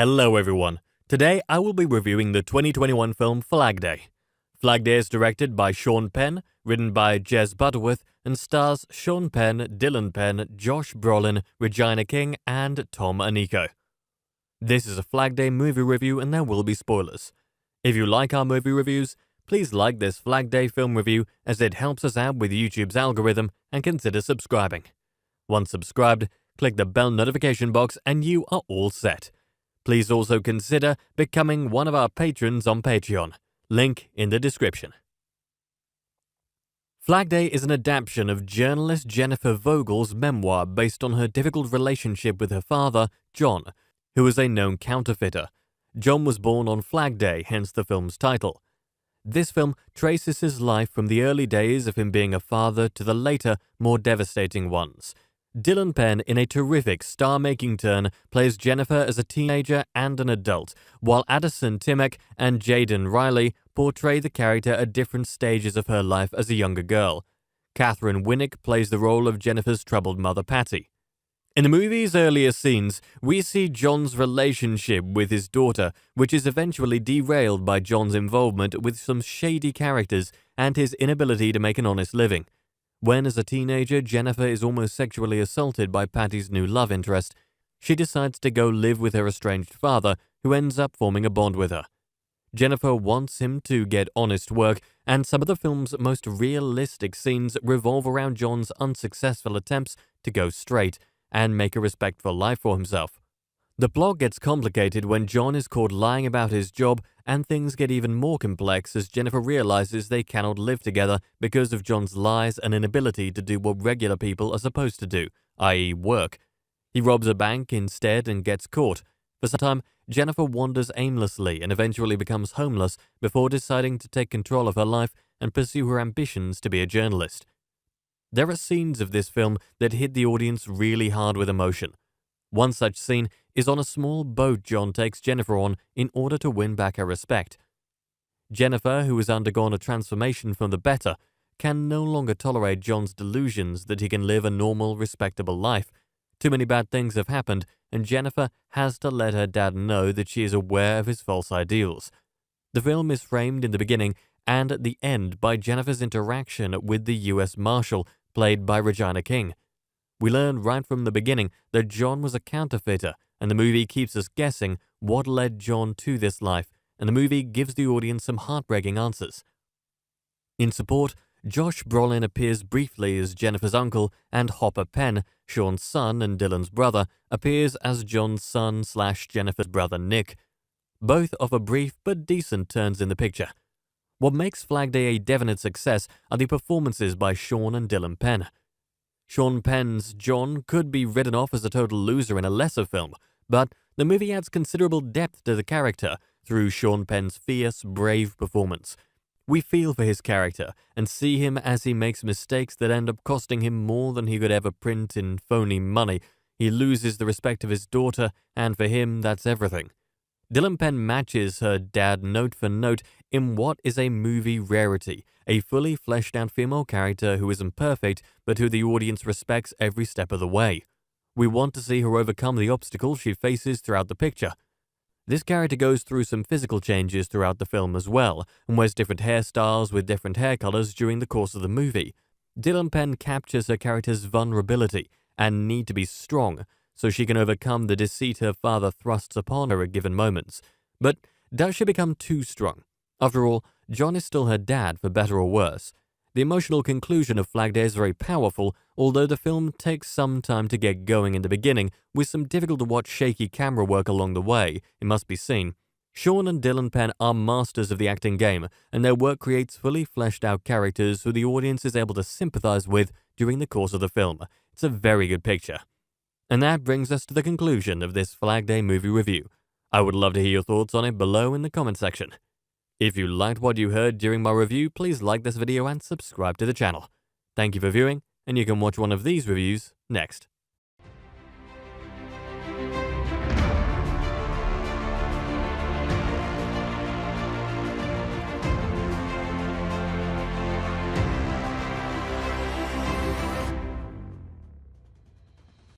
Hello everyone. Today I will be reviewing the 2021 film Flag Day. Flag Day is directed by Sean Penn, written by Jez Butterworth, and stars Sean Penn, Dylan Penn, Josh Brolin, Regina King, and Tom Anico. This is a Flag Day movie review and there will be spoilers. If you like our movie reviews, please like this Flag Day film review as it helps us out with YouTube's algorithm, and consider subscribing. Once subscribed, click the bell notification box and you are all set. Please also consider becoming one of our patrons on Patreon. Link in the description. Flag Day is an adaptation of journalist Jennifer Vogel's memoir based on her difficult relationship with her father, John, who was a known counterfeiter. John was born on Flag Day, hence the film's title. This film traces his life from the early days of him being a father to the later, more devastating ones. Dylan Penn, in a terrific star-making turn, plays Jennifer as a teenager and an adult, while Addison Timmack and Jaden Riley portray the character at different stages of her life as a younger girl. Catherine Winnick plays the role of Jennifer's troubled mother, Patty. In the movie's earlier scenes, we see John's relationship with his daughter, which is eventually derailed by John's involvement with some shady characters and his inability to make an honest living. When, as a teenager, Jennifer is almost sexually assaulted by Patty's new love interest, she decides to go live with her estranged father, who ends up forming a bond with her. Jennifer wants him to get honest work, and some of the film's most realistic scenes revolve around John's unsuccessful attempts to go straight and make a respectful life for himself. The plot gets complicated when John is caught lying about his job, and things get even more complex as Jennifer realizes they cannot live together because of John's lies and inability to do what regular people are supposed to do, i.e. work. He robs a bank instead and gets caught. For some time, Jennifer wanders aimlessly and eventually becomes homeless before deciding to take control of her life and pursue her ambitions to be a journalist. There are scenes of this film that hit the audience really hard with emotion. One such scene is on a small boat John takes Jennifer on in order to win back her respect. Jennifer, who has undergone a transformation from the better, can no longer tolerate John's delusions that he can live a normal, respectable life. Too many bad things have happened, and Jennifer has to let her dad know that she is aware of his false ideals. The film is framed in the beginning and at the end by Jennifer's interaction with the U.S. Marshal, played by Regina King. We learn right from the beginning that John was a counterfeiter, and the movie keeps us guessing what led John to this life, and the movie gives the audience some heartbreaking answers. In support, Josh Brolin appears briefly as Jennifer's uncle, and Hopper Penn, Sean's son and Dylan's brother, appears as John's son/Jennifer's brother Nick. Both offer brief but decent turns in the picture. What makes Flag Day a definite success are the performances by Sean and Dylan Penn. Sean Penn's John could be written off as a total loser in a lesser film, but the movie adds considerable depth to the character through Sean Penn's fierce, brave performance. We feel for his character and see him as he makes mistakes that end up costing him more than he could ever print in phony money. He loses the respect of his daughter, and for him, that's everything. Dylan Penn matches her dad note for note in what is a movie rarity, a fully fleshed out female character who isn't perfect, but who the audience respects every step of the way. We want to see her overcome the obstacles she faces throughout the picture. This character goes through some physical changes throughout the film as well, and wears different hairstyles with different hair colors during the course of the movie. Dylan Penn captures her character's vulnerability and need to be strong, so she can overcome the deceit her father thrusts upon her at given moments. But does she become too strong? After all, John is still her dad, for better or worse. The emotional conclusion of Flag Day is very powerful, although the film takes some time to get going in the beginning, with some difficult-to-watch shaky camera work along the way, it must be seen. Sean and Dylan Penn are masters of the acting game, and their work creates fully fleshed-out characters who the audience is able to sympathize with during the course of the film. It's a very good picture. And that brings us to the conclusion of this Flag Day movie review. I would love to hear your thoughts on it below in the comment section. If you liked what you heard during my review, please like this video and subscribe to the channel. Thank you for viewing, and you can watch one of these reviews next.